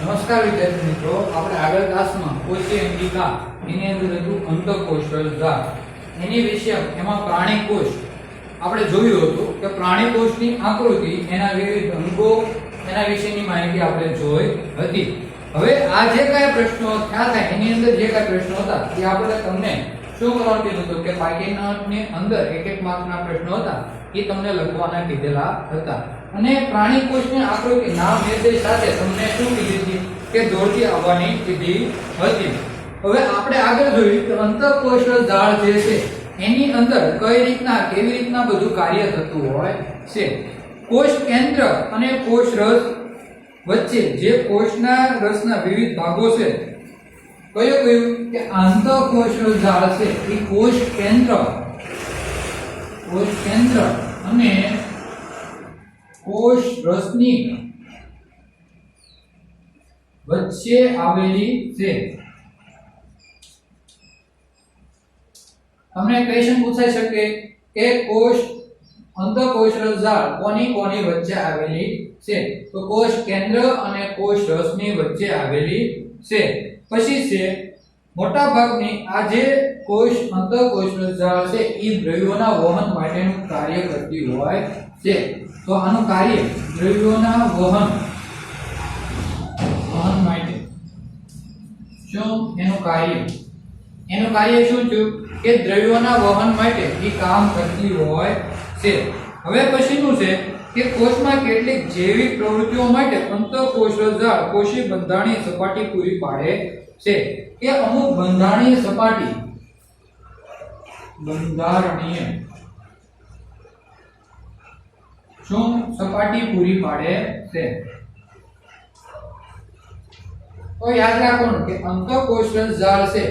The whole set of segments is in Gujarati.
નમસ્કાર વિદ્યાર્થી મિત્રો, આપણે આગળ ક્લાસમાં કોષીય અંગિકા એની અંદર હતું અંતઃકોષરસ ઝાડ એની વિશે એમાં પ્રાણી કોષ આપણે જોયું હતું કે પ્રાણી કોષની આકૃતિ, એના વિવિધ અંગો, એના વિશેની માહિતી આપણે જોઈ હતી. હવે આ જે કાંઈ પ્રશ્નો થયા હતા એની અંદર જે કાંઈ પ્રશ્નો હતા એ આપણે તમને શું કરવાનું કીધું હતું કે પાયકેનાની અંદર એક માર્કના પ્રશ્નો હતા એ તમને લખવાના કીધેલા હતા. અને પ્રાણી કોષની આકૃતિ નામ નિર્દેશ સાથે તમને શું કીધી હતી કે દોરતી આવવાની કીધી હતી. હવે આપણે આગળ જોયું કે અંતઃકોષરસ ઝાડ જે છે એની અંદર કઈ રીતના કેવી રીતના બધું કાર્ય થતું હોય છે. કોષ કેન્દ્ર અને કોષ રસ વચ્ચે જે કોષના રસના વિવિધ ભાગો છે, કયો કે અંતઃકોષરસ ઝાડ છે એ કોષ કેન્દ્ર અને કોષ રસની વચ્ચે આવેલી છે. તમને ક્વેશ્ચન પૂછાઈ શકે કે કોષ અંતઃકોષરસ ઝાડ કોની વચ્ચે આવેલી છે? તો કોષ કેન્દ્ર અને કોષ રસની વચ્ચે આવેલી છે. પછી છે મોટા ભાગની આ જે કોષ અંતઃકોષરસ ઝાડ છે એ દ્રવ્યોના વહન માટેનું કાર્ય કરતી હોય છે. તો આનું કાર્ય દ્રવ્યોના વહન માટે શું એનું કાર્ય શું છે કે દ્રવ્યોના વહન માટે એ કામ કરતી હોય છે. હવે પછીનું છે કે કોષમાં કેટલીક જૈવિક પ્રવૃત્તિઓ માટે અંતઃકોષરસ ઝાડ કોષીય બંધારણીય સપાટી પૂરી પાડે છે. કે અમુક બંધારણીય સપાટી પૂરી પાડે છે. તો યાદ રાખવાનું કે અંતઃકોષરસ ઝાડ છે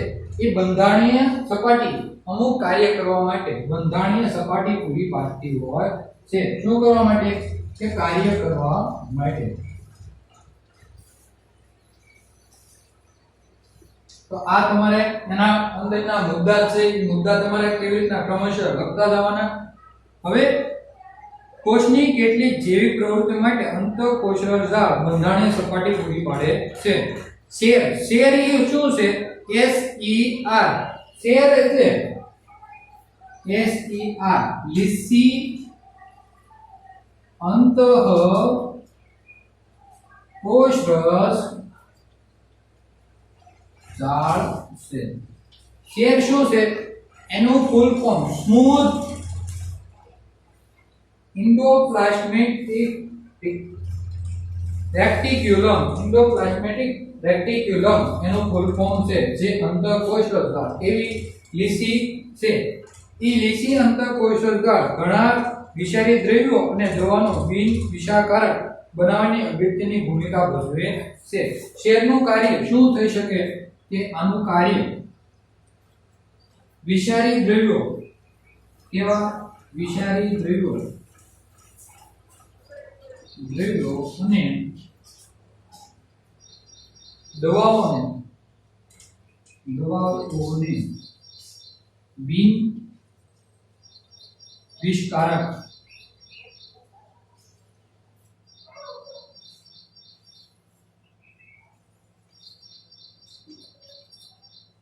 એ બંધારણીય સપાટી અમુક કાર્ય કરવા માટે બંધારણીય સપાટી પૂરી પાડતી હોય છે. શું કરવા માટે? કે કાર્ય કરવા માટે. તો આ તમારે એના અંદરના મુદ્દા છે, એ મુદ્દા તમારે કેવી રીતના ક્રમશઃ લખતા જવાના. હવે કોષની કેટલીક જૈવિક પ્રવૃત્તિ માટે અંતઃકોષરસ ઝાડ બંધારણીય સપાટી પૂરી પાડે છે. શેર એ શું છે? SER શેર એટલે SER લીસી અંતઃકોષરસ ઝાડ છે. શેર શું છે? એનું ફૂલ ફોર્મ સ્મૂથ એન્ડોપ્લાસ્મેટિક રેક્ટિક્યુલમ એનું ફૂલ ફોર્મ છે, જે અંતઃકોષરસ ઝાડ એવી લીસી છે. એ લીસી અંતઃકોષરસ ઝાડ ઘણા વિષારી દ્રવ્યો અને દવાનો બિન વિષાકારક બનાવવાની અગત્યની ભૂમિકા ભજવે છે. શેરનું કાર્ય શું થઈ શકે? કે આનું કાર્ય વિષારી દ્રવ્યો, કેવા વિષારી દ્રવ્યો અને દવાઓને બિન વિષકારક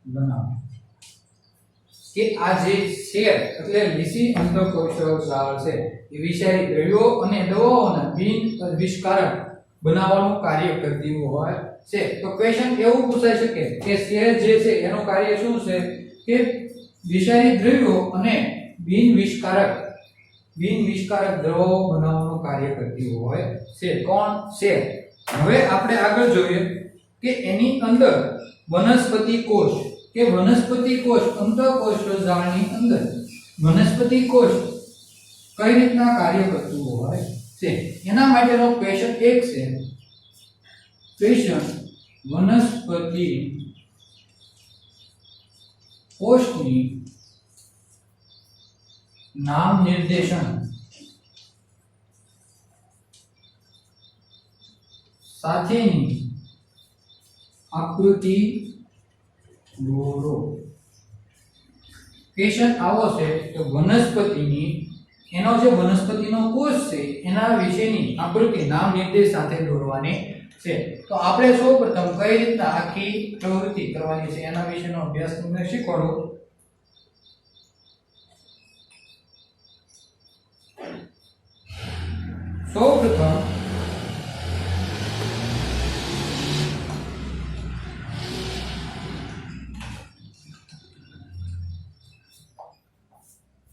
બનાવે. કે આ જે શેર એટલે લીસી અંતઃકોષરસ ઝાડ છે એ વિષારી દ્રવ્યો અને દવાઓને બિન વિષકારક બનાવવાનું કાર્ય કરતી હોય છે. તો ક્વેશ્ચન એવું પૂછાઈ શકે કે શેર જે છે એનું કાર્ય શું છે? કે વિષારી દ્રવ્યો અને બિન વિષકારક દવાઓ બનાવવાનું કાર્ય કરતી હોય છે. કોણ? શેર. હવે આપણે આગળ જોઈએ કે એની અંદર વનસ્પતિ કોષ કે વનસ્પતિ કોષ અંતઃકોષરસ ઝાડની અંદર વનસ્પતિ કોષ કઈ રીતના કાર્ય કરતું હોય છે એના માટેનો ક્વેશ્ચન એક છે. ક્વેશ્ચન વનસ્પતિ કોષની નામ નિર્દેશન સાથેની આકૃતિ દોરો. ક્વેશ્ચન આવો છે કે વનસ્પતિની એનો જે વનસ્પતિનો કોષ છે એના વિશેની આકૃતિ નામ નિર્દેશ સાથે દોરવાની છે. તો આપણે સૌપ્રથમ કઈ રીતના આખી પ્રવૃત્તિ કરવાની છે એના વિશેનો અભ્યાસ તમને શીખવાડું. સૌપ્રથમ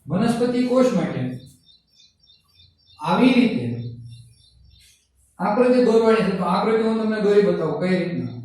વનસ્પતિ કોષ માટે આવી રીતે આકૃતિ દોરવાની છે. તો આકૃતિ હું તમને દોરી બતાવું કઈ રીતના.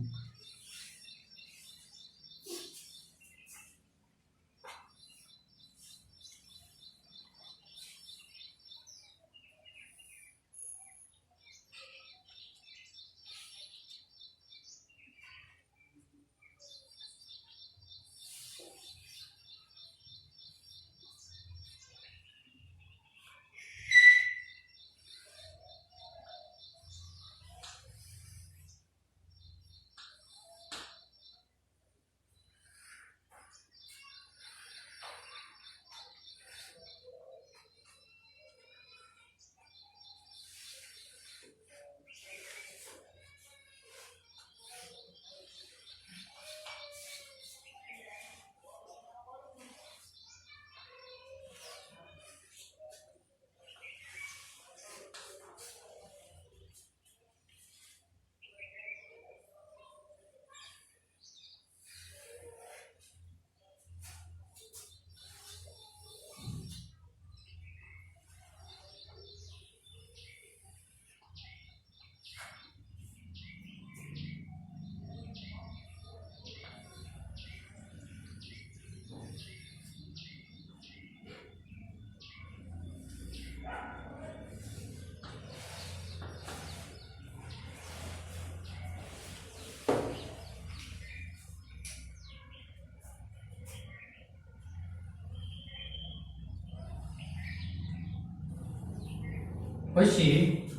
પછી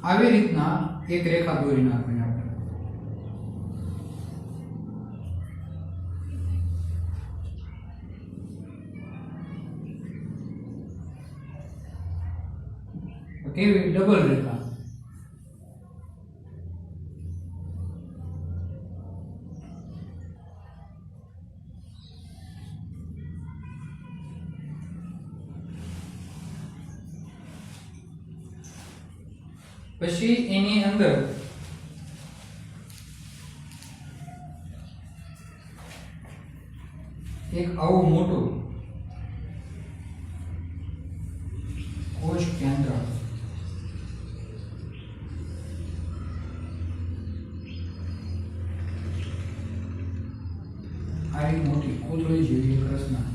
આવી રીતના એક રેખા દોરી નાખવાની આપણે. કેવી ડબલ રેખા. પછી એની અંદર એક આવું મોટું કોષ કેન્દ્ર આવી મોટી કોથળી જેવી એક રચના.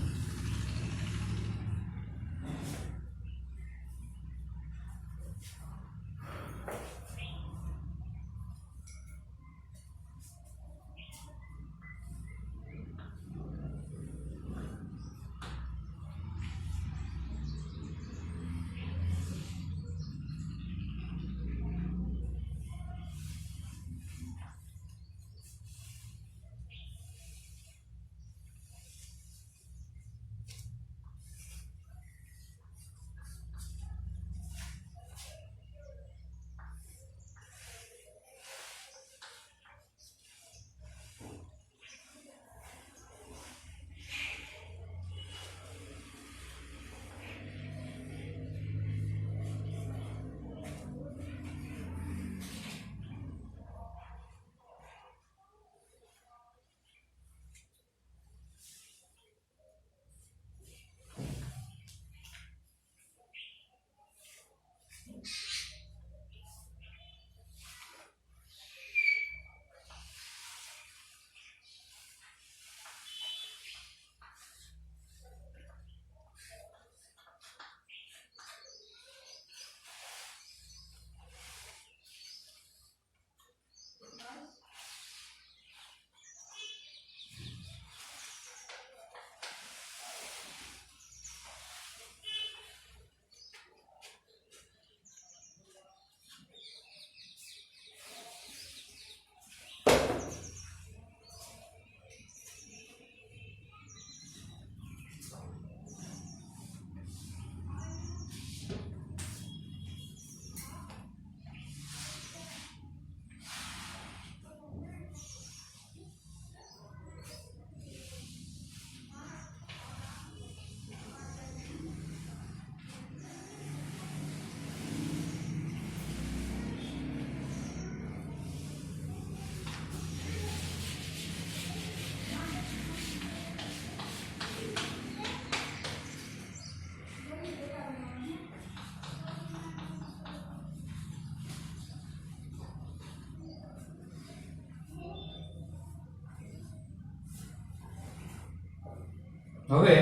હવે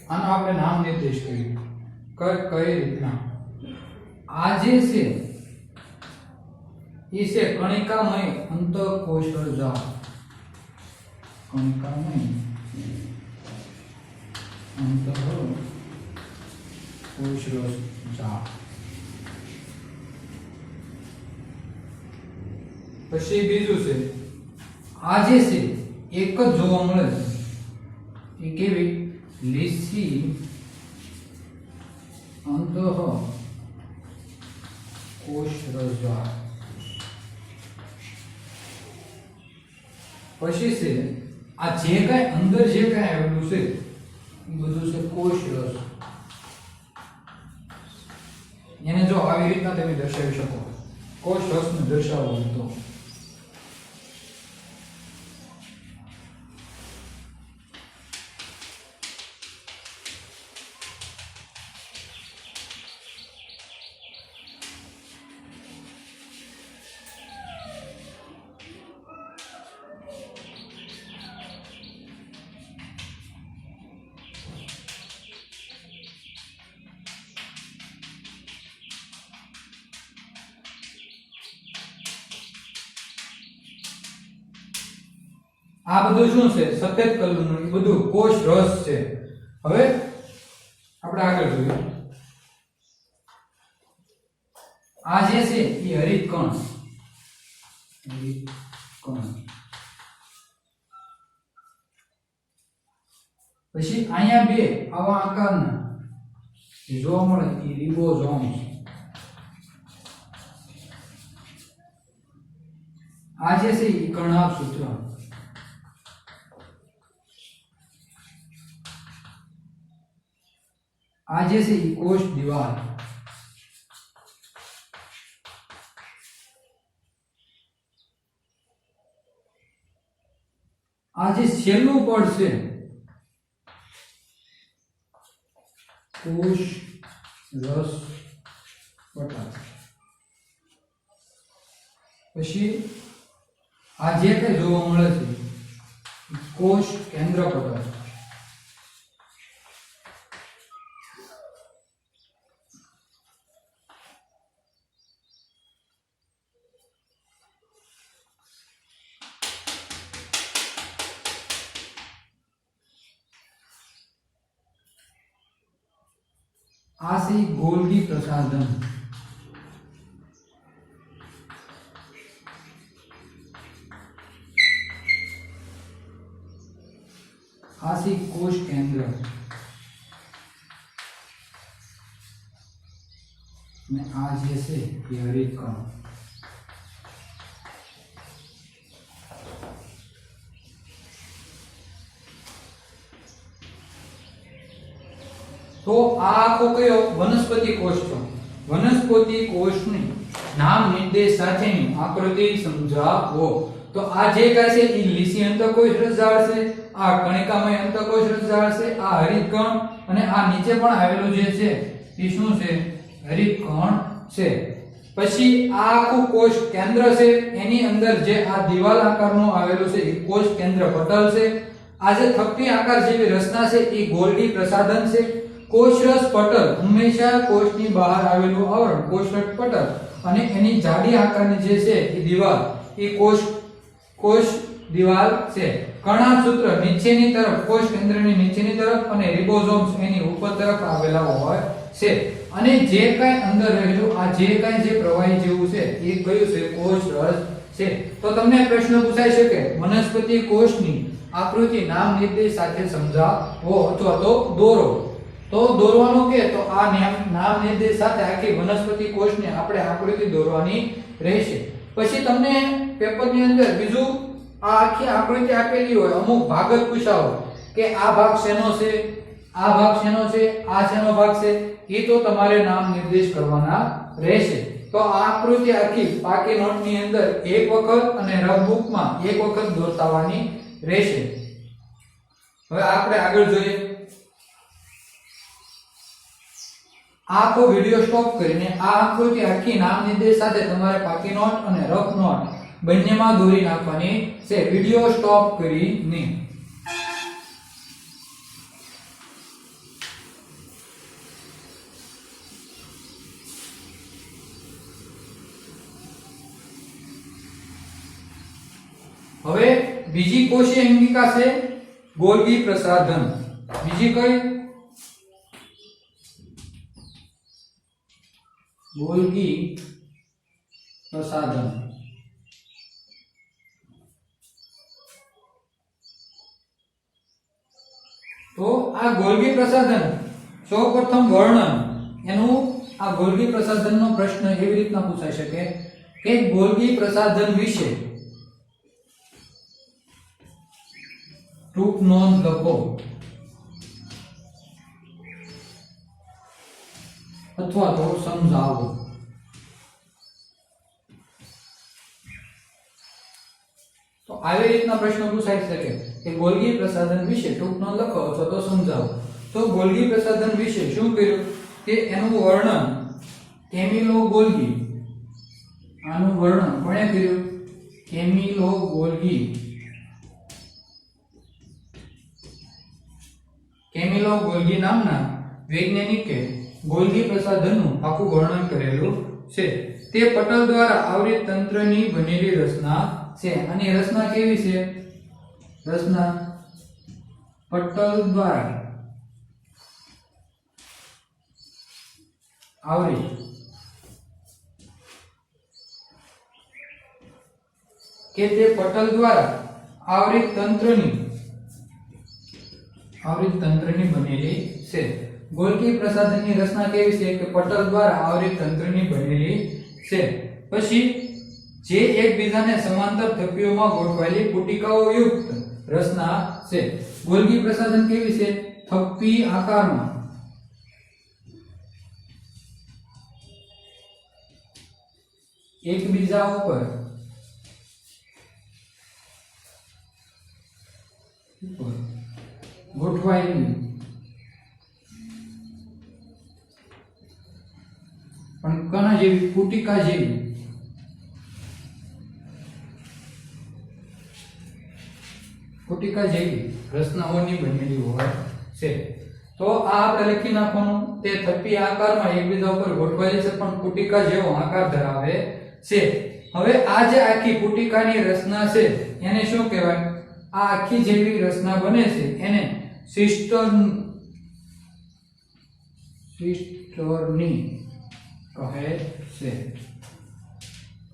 આનો આપણે નામ નિર્દેશ કરીએ કઈ રીતના આ જે છે એ છે કણિકામય અંતઃકોશરજા કણિકામય અંતઃકોશરજા પછી બીજું છે આ જે છે એક જ જોવા મળે છે એ કેવી લીસી અંતઃકોશરજા પછી છે આ જે કાંઈ અંદર જે કાંઈ આવેલું છે એ બધું છે કોષરસ એને જો આવી રીતના તમે દર્શાવી શકો કોષરસને દર્શાવો તો આ બધું શું છે સફેદ કલરનું એ બધું કોષ રસ છે હવે આપણે આગળ જોઈએ આ જે છે એ હરિત કણ પછી અહીંયા બે આવા આકારના જે જોવા મળે એ રિબોઝોમ્સ આ જે છે એ કર્ણાભ સૂત્ર આ જે છે એ કોષ દિવાલ આ જે છેલ્લું પડ છે કોષ રસ પટલ પછી આ જે કઈ જોવા મળે છે કોષ કેન્દ્ર પટલ આ છે ગોલ્ગી પ્રસાધન આ છે કોષ કેન્દ્ર અને આ જે છે એ હરિત કણ તો આ આખો કયો વનસ્પતિ કોષ છે વનસ્પતિ કોષની નામ નિર્દેશ સાથેની આકૃતિ સમજાવો તો આ જે કાંઈ છે એ લીસી અંતઃકોશ રસજાળ છે આ કણિકામય અંતઃકોશ રસજાળ છે આ હરિત કણ અને આ નીચે પણ આવેલું જે છે એ શું છે હરિત કણ છે પછી આ આખું કોષ કેન્દ્ર છે એની અંદર જે આ દિવાલ આકારનું આવેલું છે એ કોષ કેન્દ્ર પટલ છે આ જે થપ્પી આકાર જેવી રચના છે એ ગોલ્ગી પ્રસાધન છે કોષરસ પટલ હંમેશા કોષની બહાર આવેલું આવરણ કોષરસ પટલ અને એની જાડી આકારની જે છે એ દિવાલ એ કોષ દિવાલ છે કર્ણાભ સૂત્ર નીચેની તરફ કોષ કેન્દ્રની નીચેની તરફ અને રિબોઝોમ્સ એની ઉપર તરફ આવેલા હોય છે અને જે કાંઈ અંદર રહેલું આ જે કાંઈ જે પ્રવાહી જેવું છે એ કયું છે કોષરસ છે તો તમને પ્રશ્ન પૂછાઈ શકે વનસ્પતિ કોષની આકૃતિ નામ નિર્દેશ સાથે સમજાવો અથવા તો દોરો તો દોરવાનું કે તો આ નામ નિર્દેશ સાથે આખી વનસ્પતિ કોષને આપણે આકૃતિ દોરવાની રહેશે પછી તમને પેપરની અંદર બીજું આ આખી આકૃતિ આપેલી હોય અમુક ભાગ જ પૂછાવો કે આ ભાગ શેનો છે આ ભાગ શેનો છે આ શેનો ભાગ છે એ તો તમારે નામ નિર્દેશ કરવાના રહેશે તો આ આકૃતિ આખી પાકી નોટની અંદર એક વખત અને રફ બુકમાં એક વખત દોરતાવાની રહેશે હવે આપણે આગળ જોઈએ આખો વિડિયો સ્ટોપ કરીને આ આકૃતિ આખી નામ નિર્દેશ સાથે તમારે પાકી નોટ અને રફ નોટ બંનેમાં દોરી નાખવાની છે વિડિયો સ્ટોપ કરીને હવે બીજી કોષીય અંગિકા છે ગોલ્ગી પ્રસાધન. બીજી કઈ? ગોલ્ગી પ્રસાધન. તો આ ગોલ્ગી પ્રસાધન સૌપ્રથમ વર્ણન એનું આ ગોલ્ગી પ્રસાધનનો પ્રશ્ન એવી રીતના પૂછાઈ શકે કે ગોલ્ગી પ્રસાધન વિશે ટૂંક નોંધ લખો અથવા તો સમજાવો. તો આવી રીતના પ્રશ્ન પૂછાઈ શકે કે ગોલ્ગી પ્રસાધન વિશે ટૂંક નોંધ લખો અથવા તો સમજાવો. તો ગોલ્ગી પ્રસાધન વિશે શું કર્યું કે એનું વર્ણન કેમિલો ગોલ્ગી, આનું વર્ણન કોણે કર્યું? Camillo Golgi. કેમિલો ગોલ્ગી નામના વૈજ્ઞાનિકે ગોલ્ગી પ્રસાધનનું આખું વર્ણન કરેલું છે. તે પટલ દ્વારા આવરિત તંત્રની બનેલી રચના છે. અને રચના કેવી છે? રચના પટલ દ્વારા આવરિત કે તે પટલ દ્વારા આવરિત તંત્રની બનેલી છે. ગોલ્ગી પ્રસાધનની રચના કેવી છે કે પટલ દ્વારા આવરિત તંત્રની બનેલી છે. પછી જે એકબીજાને સમાંતર થપ્પીઓમાં ગોઠવાયેલી પુટિકાઓ યુક્ત રચના છે. ગોલ્ગી પ્રસાધન કેવી છે? થપ્પી આકારમાં એકબીજા ઉપર ગોઠવાયેલી પણ કણા જેવી પુટિકા જેવી રચનાઓની બનેલી હોય છે. તો આ આપણે લખી નાખવાનું. તે થપ્પી આકારમાં એકબીજા ઉપર ગોઠવાયેલી છે પણ પુટિકા જેવો આકાર ધરાવે છે. હવે આ જે આખી પુટિકાની રચના છે એને શું કહેવાય? આ આખી જેવી રચના બને છે એને સિસ્ટર્ની કહે છે.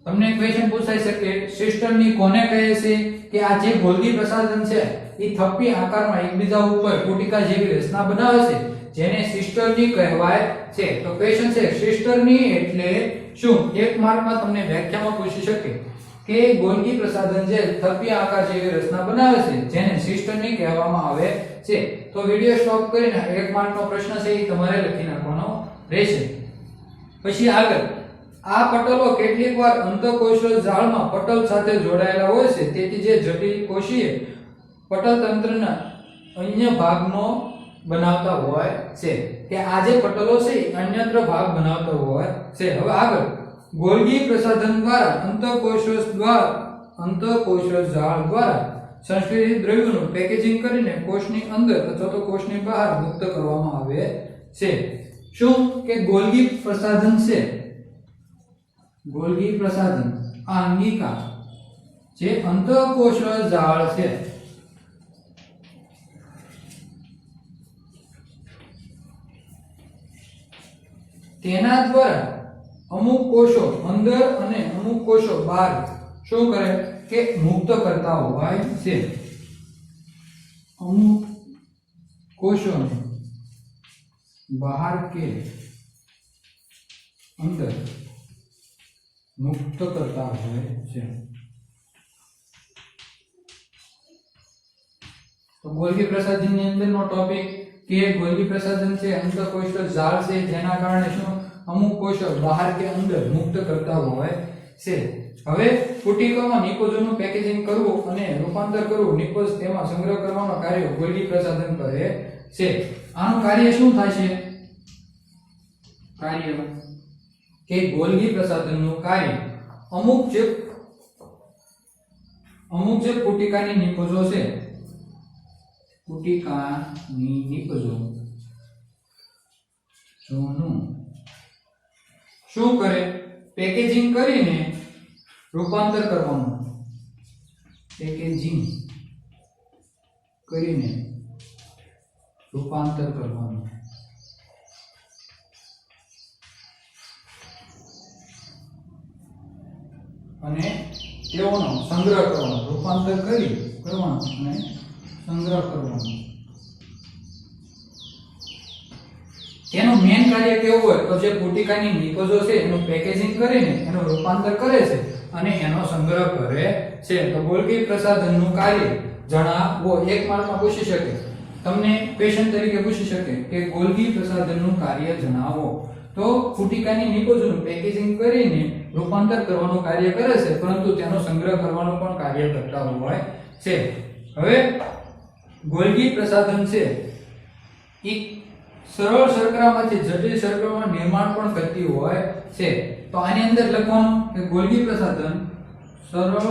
તમને ક્વેશ્ચન પૂછાઈ શકે સિસ્ટર્ની કોને કહે છે? કે આ જે ગોલ્ગી પ્રસાધન છે એ થપ્પી આકારમાં એકબીજા ઉપર પુટિકા જેવી રચના બનાવે છે જેને સિસ્ટર્ની કહેવાય છે. તો ક્વેશ્ચન છે સિસ્ટર્ની એટલે શું? એક માર્કમાં તમને વ્યાખ્યામાં પૂછી શકે કે ગોલ્ગી પ્રસાધન જે થપ્પી આકાર જેવી રચના બનાવે છે જેને સિસ્ટર્ની કહેવામાં આવે છે. તો વિડિયો સ્ટોપ કરીને એક માર્કનો પ્રશ્ન છે એ તમારે લખી નાખવાનો રહેશે. પછી આગળ આ પટલો કેટલીકવાર અંતઃકોષીય જાળમાં પટલ સાથે જોડાયેલા હોય છે. તેથી જે જટિલ કોષીય પટલ તંત્રના અન્ય ભાગનો બનાવતા હોય છે. કે આ જે પટલો છે અન્યત્ર ભાગ બનાવતા હોય છે. હવે આગળ ગોલ્ગી પ્રસાધન દ્વારા અંતઃકોષીય જાળ દ્વારા સંશ્લેષિત દ્રવ્યોનું પેકેજિંગ કરીને કોષની અંદર અથવા તો કોષની બહાર મુક્ત કરવામાં આવે છે. શું કે ગોલ્ગી પ્રસાધન છે, ગોલ્ગી પ્રસાધન આ અંગિકા જે અંતઃકોષીય જાળ છે તેના દ્વારા અમુક કોષો અંદર અને અમુક કોષો બહાર શું કરે કે મુક્ત કરતા હોય છે. અમુક કોષોને બહાર કે અંદર મુક્ત કરતા હોય છે. તો ગોલ્ગી પ્રસાધનની અંદરનો ટોપિક કે ગોલ્ગી પ્રસાધન છે અંતઃકોષીય જાળ છે જેના કારણે શું અમુક કોષો બહાર કે અંદર મુક્ત કરતા હોય છે. હવે પુટિકામાં નિકોઝોનું પેકેજિંગ કરવું અને રૂપાંતર કરવું નિકોઝ તેમાં સંગ્રહ કરવાનો કાર્ય ગોલ્ગી પ્રસાધન કરે છે. આનું કાર્ય શું થાય છે? કાર્ય કે ગોલ્ગી પ્રસાધનનું કાર્ય અમુક જે પુટિકાની નિકોઝો છે પુટિકાની નિકોઝો જોનું શું કરે પેકેજિંગ કરીને રૂપાંતર કરવાનું પેકેજિંગ કરીને રૂપાંતર કરવાનું. અને તેઓનો સંગ્રહ કરવાનો, રૂપાંતર કરવાનું અને સંગ્રહ કરવાનો. એનું મેન કાર્ય કેવું હોય તો જે પુટિકાની નિકોઝો છે એનું પેકેજિંગ કરીને એનું રૂપાંતર કરે છે અને એનો સંગ્રહ કરે છે. તો ગોલ્ગી પ્રસાધનનું કાર્ય જણાવો. એક માર્કમાં પૂછી શકે, તમને ક્વેશ્ચન તરીકે પૂછી શકે કે ગોલ્ગી પ્રસાધનનું કાર્ય જણાવો. તો પુટિકાની નિકોઝોનું પેકેજિંગ કરીને રૂપાંતર કરવાનું કાર્ય કરે છે, પરંતુ તેનો સંગ્રહ કરવાનું પણ કાર્ય કરતા હોય છે. હવે ગોલ્ગી પ્રસાધન છે એ સરળ શર્કરામાંથી જટિલ શર્કરામાં નિર્માણ પણ કરતી હોય છે. તો આની અંદર લખવાનું કે ગોલ્ગી પ્રસાધન સરળ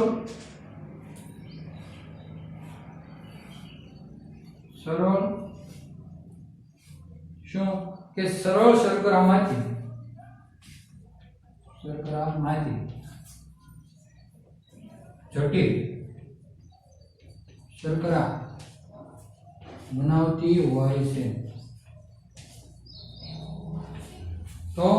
શું કે સરળ શર્કરામાંથી જટિલ શર્કરા બનાવતી હોય છે. તો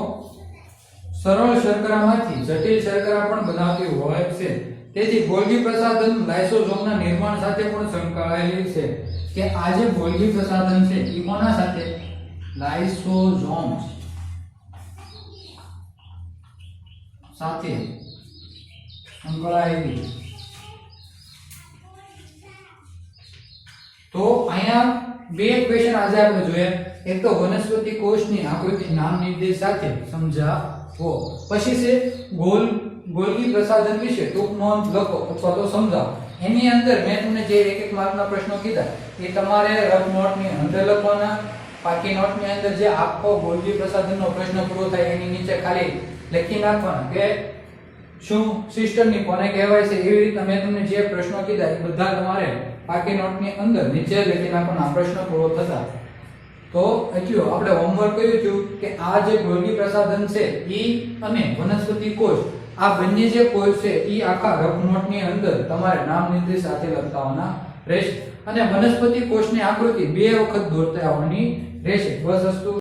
સરળ શર્કરામાંથી જટિલ શર્કરા પણ બનાવતી હોય છે. તેથી ગોલ્ગી પ્રસાધન લાઇસોઝોમના નિર્માણ સાથે પણ સંકળાયેલી છે. કે આ જે ગોલ્ગી પ્રસાધન છે એ કોના સાથે? લાઇસોઝોમ્સ સાથે સંકળાયેલી. તો અહીંયા બે ક્વેશ્ચન આજે આપણે જોયા. એક તો વનસ્પતિ કોષની આકૃતિ નામ નિર્દેશ સાથે સમજાવો. પછી છે ગોલ્ગી પ્રસાધન વિશે ટૂંક નોંધ લખો અથવા તો સમજાવો. એની અંદર મેં તમને જે એક માર્કના પ્રશ્નો કીધા એ તમારે રફ નોટની અંદર લખવાના. પાકી નોટની અંદર જે આખો ગોલ્ગી પ્રસાધનનો પ્રશ્ન પૂરો થાય એની નીચે ખાલી લખી નાખવાના કે શું સિસ્ટમની કોને કહેવાય છે. એવી રીતે મેં તમને જે પ્રશ્નો કીધા એ બધા તમારે પાકી નોટની અંદર નીચે લખી નાખવાના પ્રશ્ન પૂરો થતા. તો એટલું આપણે હોમવર્ક કર્યું હતું કે આ જે ગોલ્ગી પ્રસાધન છે ઈ અને વનસ્પતિ કોષ આ બંને જે કોષ છે ઈ આખા રફ નોટની અંદર તમારે નામ નિર્દેશ સાથે લખવાના રહેશે. અને વનસ્પતિ કોષની આકૃતિ બે વખત દોરતા આવવાની રહેશે. બસ અસ્તુ.